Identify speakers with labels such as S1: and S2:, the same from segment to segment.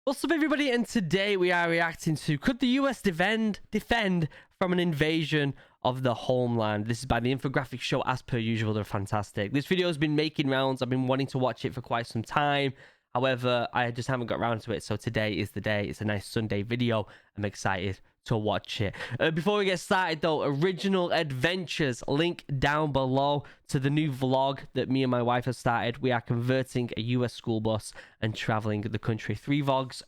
S1: What's up, everybody? And today we are reacting to, could the US defend from an invasion of the homeland? This is by the Infographics show. As per usual, they're fantastic. This video has been making rounds. I've been wanting to watch it for quite some time. However, I just haven't got around to it. So today is the day. It's a nice Sunday video. I'm excited to watch it. Before we get started though, OriginalAdventures, link down below to the new vlog that me and my wife have started. We are converting a US school bus and traveling the country. 3 vlogs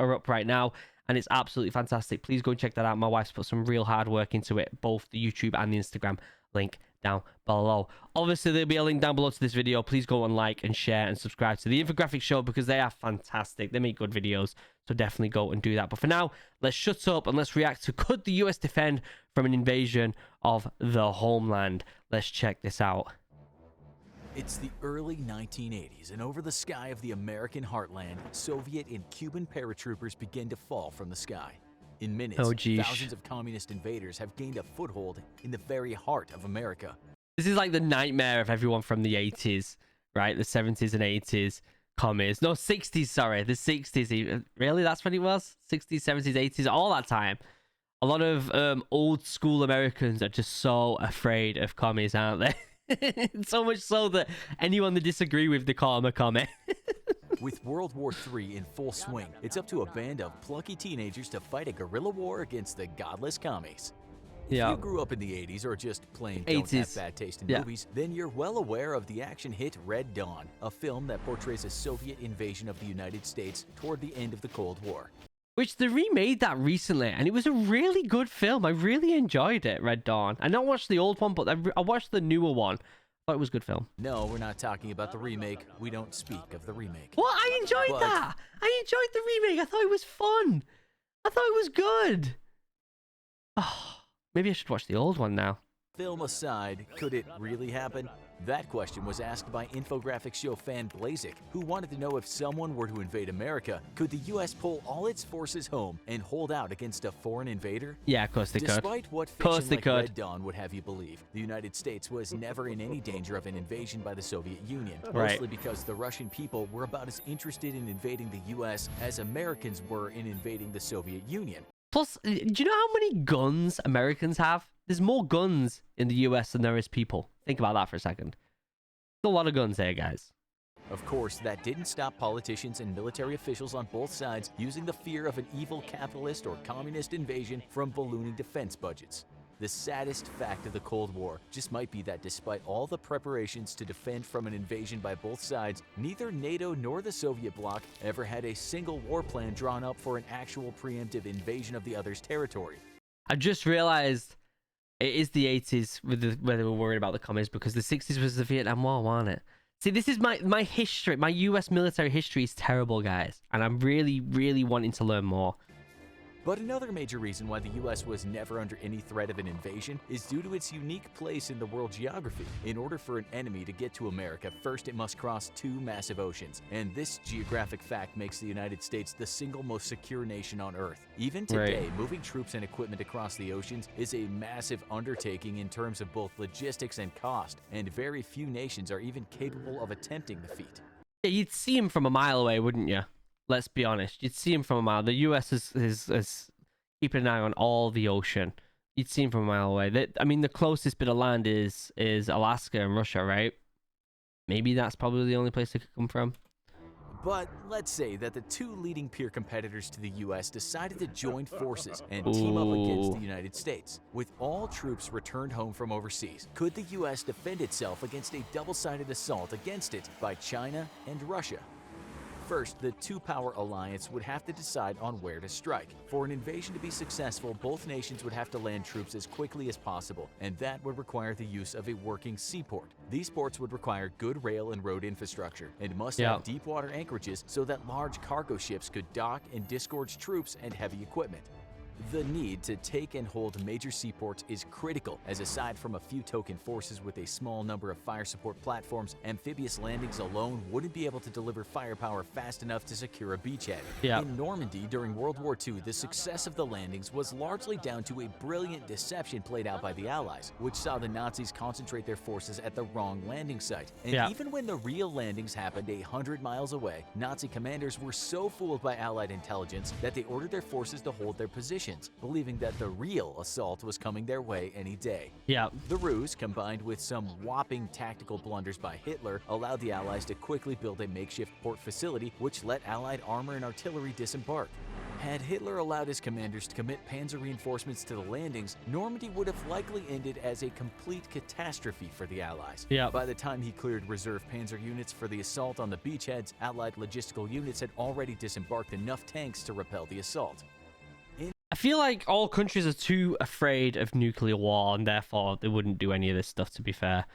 S1: are up right now, and it's absolutely fantastic. Please go and check that out. My wife's put some real hard work into it, both the YouTube and the Instagram. Link down below. Obviously, there'll be a link down below to this video. Please go and like and share and subscribe to the Infographics show because they are fantastic. They make good videos, so definitely go and do that. But for now, let's shut up and let's react to, could the US defend from an invasion of the homeland? Let's check this out.
S2: It's the early 1980s, and over the sky of the American heartland, Soviet and Cuban paratroopers begin to fall from the sky. In minutes, thousands of communist invaders have gained a foothold in the very heart of America.
S1: This is like the nightmare of everyone from the 80s, right? The 70s and 80s commies. No, 60s, sorry. The 60s even. Really? That's when it was? 60s, 70s, 80s, all that time. A lot of old school Americans are just so afraid of commies, aren't they? So much so that anyone they disagree with, they call them a commie.
S2: With World War III in full swing, it's up to a band of plucky teenagers to fight a guerrilla war against the godless commies. If you grew up in the 80s or just plain don't have bad taste in movies, then you're well aware of the action hit Red Dawn, a film that portrays a Soviet invasion of the United States toward the end of the Cold War.
S1: Which they remade that recently, and it was a really good film. I really enjoyed it, Red Dawn. I not watched the old one, but I watched the newer one. Thought it was a good film.
S2: No, we're not talking about the remake. We don't speak of the remake.
S1: Well, I enjoyed that. I enjoyed the remake. I thought it was fun. I thought it was good. Oh, maybe I should watch the old one now.
S2: Film aside, could it really happen? That question was asked by Infographics show fan Blazik, who wanted to know if someone were to invade America, could the US pull all its forces home and hold out against a foreign invader?
S1: Yeah, of course they could.
S2: Despite what fiction like Red Dawn would have you believe, the United States was never in any danger of an invasion by the Soviet Union, mostly because the Russian people were about as interested in invading the US as Americans were in invading the Soviet Union.
S1: Plus, do you know how many guns Americans have? There's more guns in the US than there is people. Think about that for a second. There's a lot of guns there, guys.
S2: Of course, that didn't stop politicians and military officials on both sides using the fear of an evil capitalist or communist invasion from ballooning defense budgets. The saddest fact of the Cold War just might be that despite all the preparations to defend from an invasion by both sides, neither NATO nor the Soviet bloc ever had a single war plan drawn up for an actual preemptive invasion of the other's territory.
S1: I just realized it is the 80s where they were worried about the commies, because the 60s was the Vietnam War, wasn't it? See, this is my history. My US military history is terrible, guys, and I'm really, really wanting to learn more.
S2: But another major reason why the US was never under any threat of an invasion is due to its unique place in the world geography. In order for an enemy to get to America, first it must cross 2 massive oceans, and this geographic fact makes the United States the single most secure nation on Earth. Even today, moving troops and equipment across the oceans is a massive undertaking in terms of both logistics and cost, and very few nations are even capable of attempting the feat.
S1: Yeah, you'd see him from a mile away, wouldn't you? Let's be honest. You'd see him from a mile. The US is keeping an eye on all the ocean. You'd see him from a mile away. I mean, the closest bit of land is Alaska and Russia, right? Maybe that's probably the only place they could come from.
S2: But let's say that the 2 leading peer competitors to the US decided to join forces and team up against the United States. With all troops returned home from overseas, could the US defend itself against a double-sided assault against it by China and Russia? First, the 2-power alliance would have to decide on where to strike. For an invasion to be successful, both nations would have to land troops as quickly as possible, and that would require the use of a working seaport. These ports would require good rail and road infrastructure, and must have deep water anchorages so that large cargo ships could dock and disgorge troops and heavy equipment. The need to take and hold major seaports is critical, as aside from a few token forces with a small number of fire support platforms, amphibious landings alone wouldn't be able to deliver firepower fast enough to secure a beachhead.
S1: Yeah.
S2: In Normandy during World War II, the success of the landings was largely down to a brilliant deception played out by the Allies, which saw the Nazis concentrate their forces at the wrong landing site. And even when the real landings happened 100 miles away, Nazi commanders were so fooled by Allied intelligence that they ordered their forces to hold their positions, believing that the real assault was coming their way any day.
S1: Yeah.
S2: The ruse, combined with some whopping tactical blunders by Hitler, allowed the Allies to quickly build a makeshift port facility which let Allied armor and artillery disembark. Had Hitler allowed his commanders to commit panzer reinforcements to the landings, Normandy would have likely ended as a complete catastrophe for the Allies.
S1: Yeah.
S2: By the time he cleared reserve panzer units for the assault on the beachheads, Allied logistical units had already disembarked enough tanks to repel the assault.
S1: I feel like all countries are too afraid of nuclear war, and therefore they wouldn't do any of this stuff, to be fair.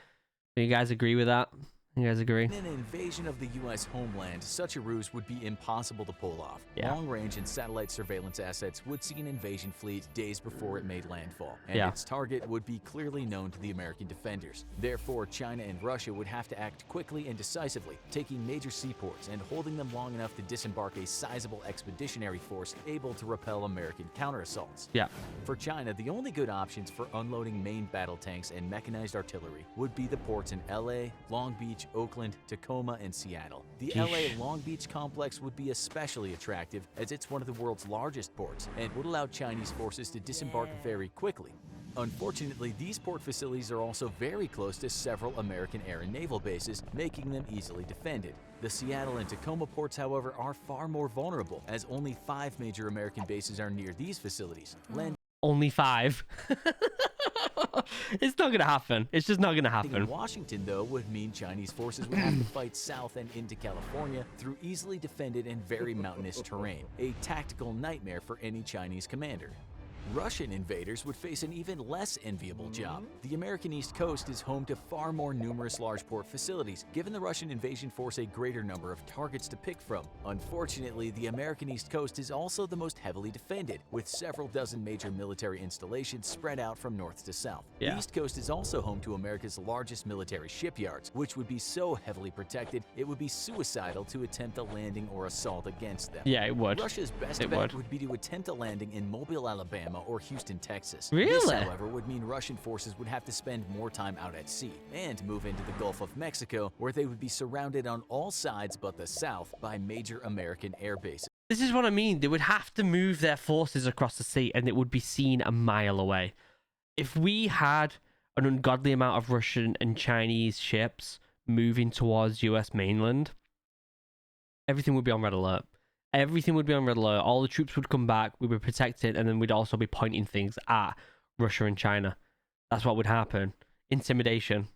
S1: Do you guys agree with that? You guys agree?
S2: In an invasion of the U.S. homeland, such a ruse would be impossible to pull off.
S1: Yeah.
S2: Long-range and satellite surveillance assets would see an invasion fleet days before it made landfall, and its target would be clearly known to the American defenders. Therefore, China and Russia would have to act quickly and decisively, taking major seaports and holding them long enough to disembark a sizable expeditionary force able to repel American counterassaults.
S1: Yeah.
S2: For China, the only good options for unloading main battle tanks and mechanized artillery would be the ports in LA, Long Beach, Oakland, Tacoma, and Seattle. The LA Long Beach complex would be especially attractive as it's one of the world's largest ports and would allow Chinese forces to disembark very quickly. Unfortunately, these port facilities are also very close to several American air and naval bases, making them easily defended. The Seattle and Tacoma ports, however, are far more vulnerable, as only 5 major American bases are near these facilities.
S1: Only 5. It's not gonna happen. It's just not gonna happen.
S2: In Washington, though, would mean Chinese forces would have to fight south and into California through easily defended and very mountainous terrain, a tactical nightmare for any Chinese commander. Russian invaders would face an even less enviable job. The American East Coast is home to far more numerous large port facilities, giving the Russian invasion force a greater number of targets to pick from. Unfortunately, the American East Coast is also the most heavily defended, with several dozen major military installations spread out from north to south. The East Coast is also home to America's largest military shipyards, which would be so heavily protected it would be suicidal to attempt a landing or assault against them.
S1: Yeah, it would.
S2: Russia's best bet would be to attempt a landing in Mobile, Alabama, or Houston, Texas.
S1: Really?
S2: This, however, would mean Russian forces would have to spend more time out at sea and move into the Gulf of Mexico, where they would be surrounded on all sides but the south by major American air bases.
S1: This is what I mean. They would have to move their forces across the sea, and it would be seen a mile away. If we had an ungodly amount of Russian and Chinese ships moving towards US mainland, everything would be on red alert. Everything would be on red alert. All the troops would come back. We would protect it, and then we'd also be pointing things at Russia and China. That's what would happen. Intimidation.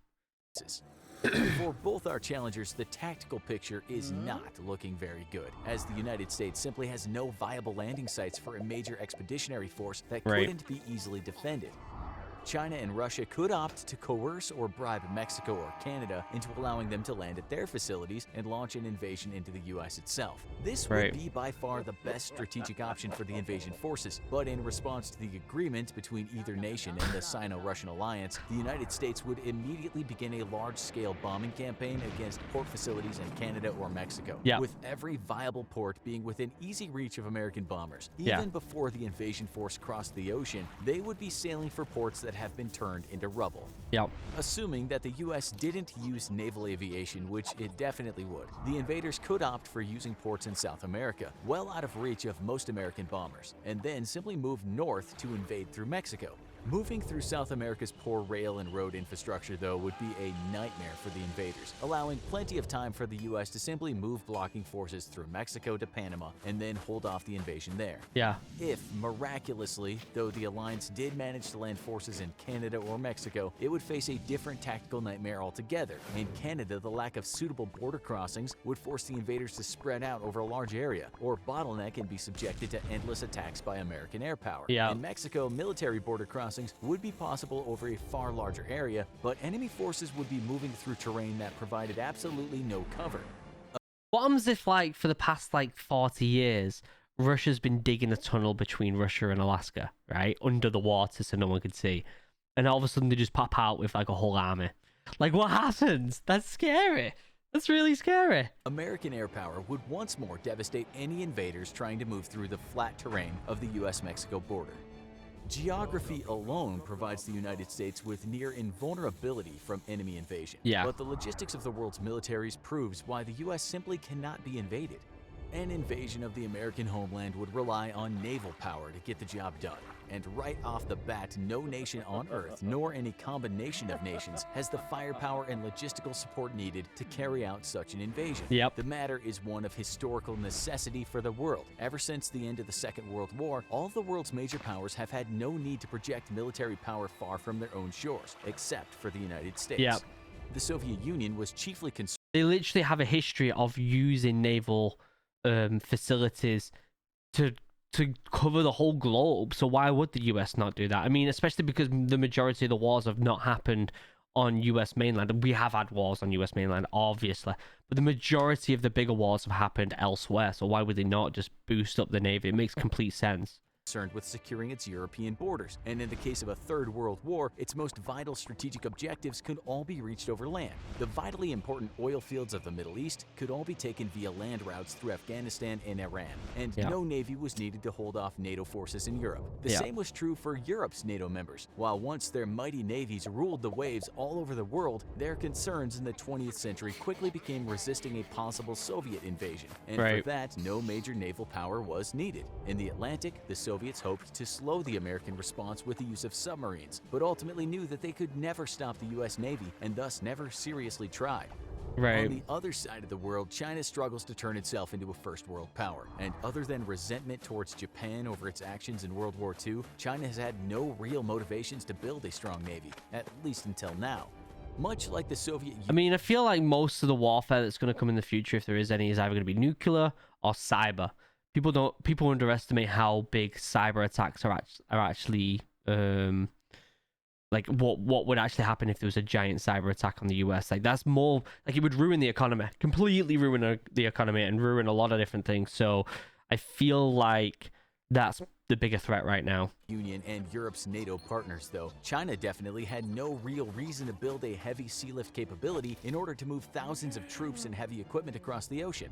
S2: For both our challengers, the tactical picture is not looking very good, as the United States simply has no viable landing sites for a major expeditionary force that couldn't be easily defended. China and Russia could opt to coerce or bribe Mexico or Canada into allowing them to land at their facilities and launch an invasion into the U.S. itself. This would be by far the best strategic option for the invasion forces, but in response to the agreement between either nation and the Sino-Russian alliance, the United States would immediately begin a large-scale bombing campaign against port facilities in Canada or Mexico, with every viable port being within easy reach of American bombers. Even before the invasion force crossed the ocean, they would be sailing for ports that have been turned into rubble. Assuming that the U.S. didn't use naval aviation, which it definitely would, the invaders could opt for using ports in South America, well out of reach of most American bombers, and then simply move north to invade through Mexico. Moving through South America's poor rail and road infrastructure, though, would be a nightmare for the invaders, allowing plenty of time for the U.S. to simply move blocking forces through Mexico to Panama and then hold off the invasion there. If, miraculously, though the alliance did manage to land forces in Canada or Mexico, it would face a different tactical nightmare altogether. In Canada, the lack of suitable border crossings would force the invaders to spread out over a large area, or bottleneck and be subjected to endless attacks by American air power. In Mexico, military border crossings would be possible over a far larger area, but enemy forces would be moving through terrain that provided absolutely no cover.
S1: What happens if, like, for the past, 40 years, Russia's been digging a tunnel between Russia and Alaska, right? Under the water so no one could see. And all of a sudden they just pop out with like a whole army. Like, what happens? That's scary. That's really scary.
S2: American air power would once more devastate any invaders trying to move through the flat terrain of the US-Mexico border. Geography alone provides the United States with near invulnerability from enemy invasion.
S1: Yeah.
S2: But the logistics of the world's militaries proves why the US simply cannot be invaded. An invasion of the American homeland would rely on naval power to get the job done. And right off the bat, no nation on Earth, nor any combination of nations, has the firepower and logistical support needed to carry out such an invasion.
S1: Yep.
S2: The matter is one of historical necessity for the world. Ever since the end of the Second World War, all of the world's major powers have had no need to project military power far from their own shores, except for the United States.
S1: Yep.
S2: The Soviet Union was chiefly concerned.
S1: They literally have a history of using naval facilities to cover the whole globe. So why would the US not do that? I mean, especially because the majority of the wars have not happened on US mainland. We have had wars on US mainland, obviously, but the majority of the bigger wars have happened elsewhere. So why would they not just boost up the navy? It makes complete sense.
S2: Concerned with securing its European borders, and in the case of a Third World War, its most vital strategic objectives could all be reached over land. The vitally important oil fields of the Middle East could all be taken via land routes through Afghanistan and Iran, and no navy was needed to hold off NATO forces in Europe. The same was true for Europe's NATO members. While once their mighty navies ruled the waves all over the world, their concerns in the 20th century quickly became resisting a possible Soviet invasion, and for that, no major naval power was needed. In the Atlantic, the Soviets hoped to slow the American response with the use of submarines, but ultimately knew that they could never stop the US Navy and thus never seriously tried. On the other side of the world, China struggles to turn itself into a first world power, and other than resentment towards Japan over its actions in World War II, China has had no real motivations to build a strong navy, at least until now. Much like the Soviet Union.
S1: I mean, I feel like most of the warfare that's going to come in the future, if there is any, is either going to be nuclear or cyber. People underestimate how big cyber attacks are actually like what would actually happen if there was a giant cyber attack on the US. Like, that's more like it would ruin the economy, completely ruin the economy and ruin a lot of different things. So I feel like that's the bigger threat right now.
S2: Union and Europe's NATO partners, though, China definitely had no real reason to build a heavy sea lift capability in order to move thousands of troops and heavy equipment across the ocean.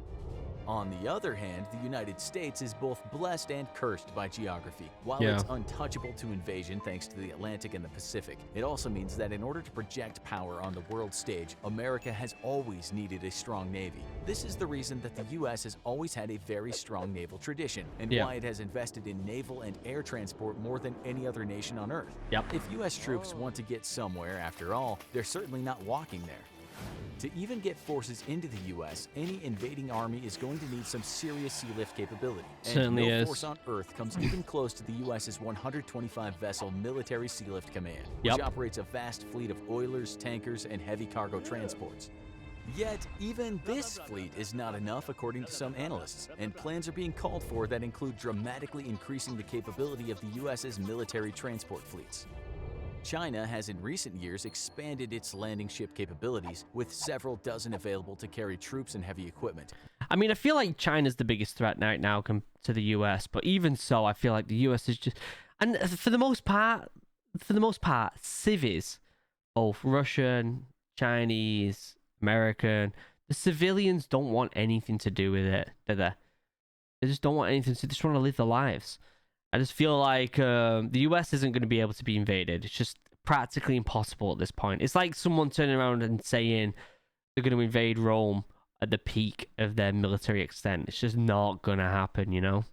S2: On the other hand, the United States is both blessed and cursed by geography. While it's untouchable to invasion thanks to the Atlantic and the Pacific, it also means that in order to project power on the world stage, America has always needed a strong navy. This is the reason that the US has always had a very strong naval tradition, and why it has invested in naval and air transport more than any other nation on Earth. If US troops want to get somewhere, after all, they're certainly not walking there. To even get forces into the U.S., any invading army is going to need some serious sea lift capability. And
S1: Certainly
S2: no
S1: is.
S2: force on Earth comes even close to the U.S.'s 125-vessel military sea lift command, which operates a vast fleet of oilers, tankers, and heavy cargo transports. Yet, even this fleet is not enough according to some analysts, and plans are being called for that include dramatically increasing the capability of the U.S.'s military transport fleets. China has in recent years expanded its landing ship capabilities, with several dozen available to carry troops and heavy equipment.
S1: I mean, I feel like China's the biggest threat right now to the US, but even so, I feel like the US is just, and for the most part, civies, both Russian, Chinese, American, the civilians don't want anything to do with it, do they? They just don't want anything to, they just want to live their lives. I just feel like the US isn't going to be able to be invaded. It's just practically impossible at this point. It's like someone turning around and saying they're going to invade Rome at the peak of their military extent. It's just not going to happen, you know?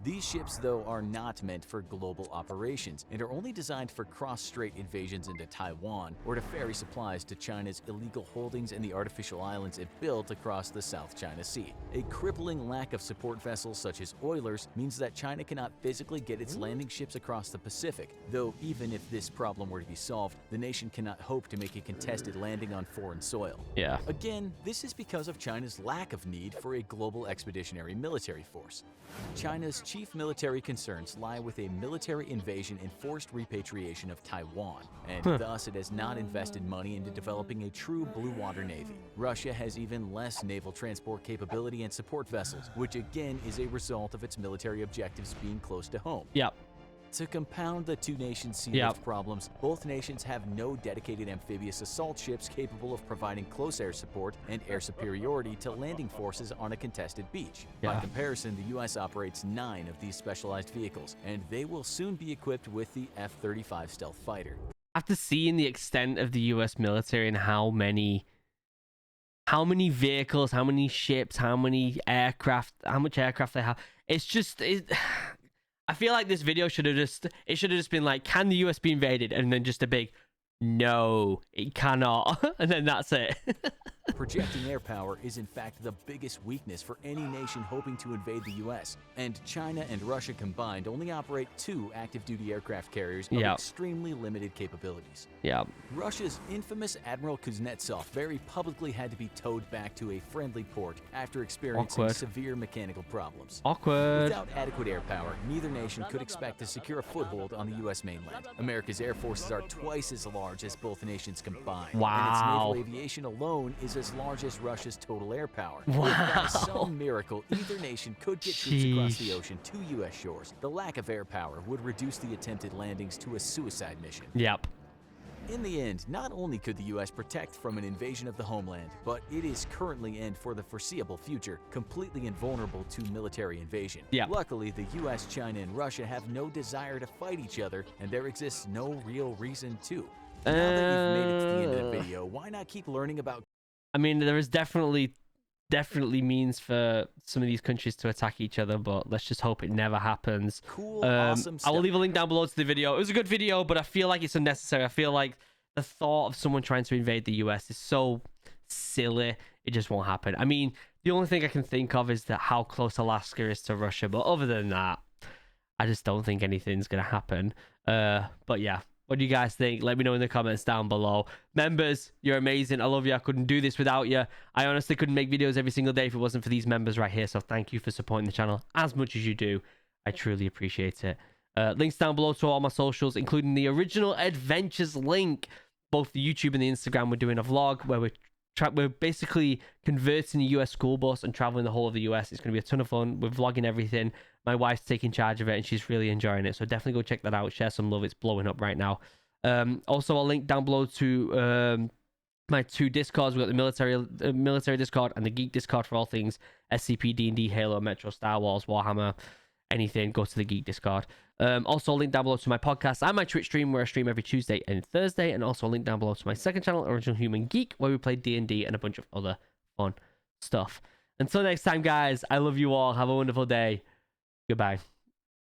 S2: These ships, though, are not meant for global operations and are only designed for cross-strait invasions into Taiwan or to ferry supplies to China's illegal holdings in the artificial islands it built across the South China Sea. A crippling lack of support vessels such as oilers means that China cannot physically get its landing ships across the Pacific, though even if this problem were to be solved, the nation cannot hope to make a contested landing on foreign soil. Again, this is because of China's lack of need for a global expeditionary military force. China's chief military concerns lie with a military invasion and forced repatriation of Taiwan, and thus it has not invested money into developing a true blue water navy. Russia has even less naval transport capability and support vessels, which again is a result of its military objectives being close to home.
S1: Yep.
S2: To compound the two nations' sea lift problems, both nations have no dedicated amphibious assault ships capable of providing close air support and air superiority to landing forces on a contested beach. By comparison, the U.S. operates 9 of these specialized vehicles, and they will soon be equipped with the F-35 stealth fighter.
S1: After seeing the extent of the U.S. military and how many vehicles, how many ships, how many aircraft, how much aircraft they have, it's just... I feel like this video should have just been like, can the US be invaded? And then just a big, no, it cannot. And then that's it.
S2: Projecting air power is in fact the biggest weakness for any nation hoping to invade the US, and China and Russia combined only operate 2 active-duty aircraft carriers of extremely limited capabilities. Russia's infamous Admiral Kuznetsov very publicly had to be towed back to a friendly port after experiencing severe mechanical problems. Without adequate air power, neither nation could expect to secure a foothold on the US mainland. America's air forces are twice as large as both nations combined, and its naval aviation alone is as large as Russia's total air power. If by some miracle either nation could get troops across the ocean to U.S. shores, the lack of air power would reduce the attempted landings to a suicide mission. In the end, not only could the U.S. protect from an invasion of the homeland, but it is currently and for the foreseeable future completely invulnerable to military invasion. Luckily, the U.S., China, and Russia have no desire to fight each other, and there exists no real reason to. Now that you've made it to the end of the video, why not keep learning about...
S1: I mean, there is definitely means for some of these countries to attack each other, but let's just hope it never happens.
S2: Awesome stuff.
S1: I will leave a link down below to the video. It was a good video, but I feel like it's unnecessary. I feel like the thought of someone trying to invade the US is so silly. It just won't happen. I mean, the only thing I can think of is that how close Alaska is to Russia, but other than that, I just don't think anything's gonna happen. But yeah. What do you guys think? Let me know in the comments down below. Members, you're amazing. I love you. I couldn't do this without you. I honestly couldn't make videos every single day if it wasn't for these members right here. So thank you for supporting the channel as much as you do. I truly appreciate it. Links down below to all my socials, including the OriginalAdventures link. Both the YouTube and the Instagram. We're doing a vlog where we're basically converting a US school bus and traveling the whole of the US. It's going to be a ton of fun. We're vlogging everything. My wife's taking charge of it and she's really enjoying it. So definitely go check that out. Share some love. It's blowing up right now. Also, I'll link down below to my 2 Discords. We've got the military Discord and the Geek Discord for all things SCP, D&D, Halo, Metro, Star Wars, Warhammer, anything. Go to the Geek Discord. Also, link down below to my podcast and my Twitch stream where I stream every Tuesday and Thursday. And also link down below to my second channel, OriginalHuman Geek, where we play D&D and a bunch of other fun stuff. Until next time, guys, I love you all. Have a wonderful day. Goodbye.